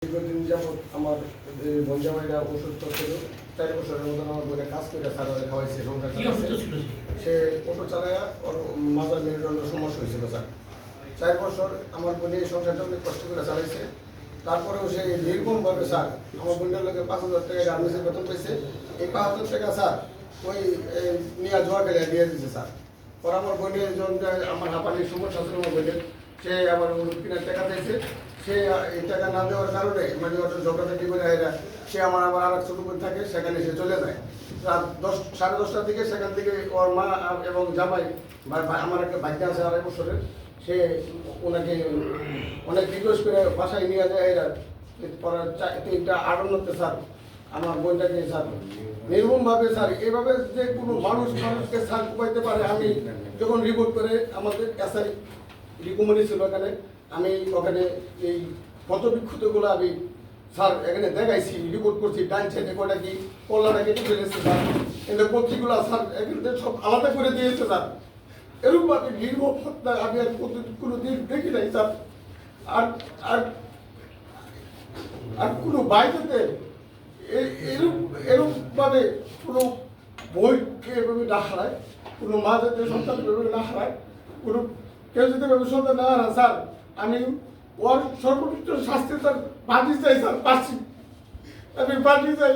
দীর্ঘদিন যাবৎ আমার বঞ্জামাইরা অসুস্থ ছিল। 4 বছরের মতন আমার বোনে কাজ করে সারা খাওয়াইছে সংসার চালাইছে। সে অটো চালায়া ওর মাজার মেরুদণ্ড সমস্যা হয়েছিল স্যার। 4 বছর আমার বোনে এই সংসারটা অনেক কষ্ট করে চালাইছে। তারপরেও সে নির্মমভাবে স্যার আমার বোনের লোকে 5,000 টাকা গার্মেন্টসের বেতন পেয়েছে। এই 5,000 টাকা স্যার ওই নিয়ে জোয়া খেলে দিয়ে দিচ্ছে স্যার। পর আমার বোনের যখন আমার হাঁপানির সমস্যা ছিল আমার বোনের, সে আমার কিনার টাকা পেয়েছে। সে এই টাকা না দেওয়ার কারণে মানে ওটা ঝগড়াঝাটি করে এরা সে আমার আবার আর এক ছোটো বোন থাকে, সেখানে সে চলে যায় রাত 10-10:30টার দিকে। সেখান থেকে ওর মা এবং জামাই আমার একটা ভাগ্য আছে 2.5 বছরের, সে ওনাকে অনেক রিকোয়েস্ট করে বাসায় নিয়ে যায়। এরা পরে 3:58 স্যার আমার বোনটাকে স্যার নির্মমভাবে স্যার এভাবে যে কোনো মানুষকে স্যার পাইতে পারে। আমি যখন রিপোর্ট করে আমাদের এসআই রিকমেন্ড ছিল এখানে, আমি ওখানে এই ক্ষতবিক্ষতগুলো আমি স্যার এখানে দেখাইছি, রিপোর্ট করছি। ডান সাইডে কয়টা কি কল্যাণটা কেটে ফেলেছে স্যার, কিন্তু পত্রিকগুলো স্যার এখানে সব আলাদা করে দিয়েছে স্যার। এরকমভাবে নির্মম হত্যা আমি আর কোনো দিন দেখি নাই স্যার। আর আর আর কোনো বাইরেতে এরকমভাবে কোনো বইকে এভাবে না হারায়, কোনো মা যাতে সন্তান এভাবে না হারায়, কোনো কেউ যদি এভাবে সন্তান না হারায় স্যার, আমি ওর সর্বোচ্চ শাস্তি স্যার পার্টি চাই স্যার, পাচ্ছি আমি পার্টি চাই।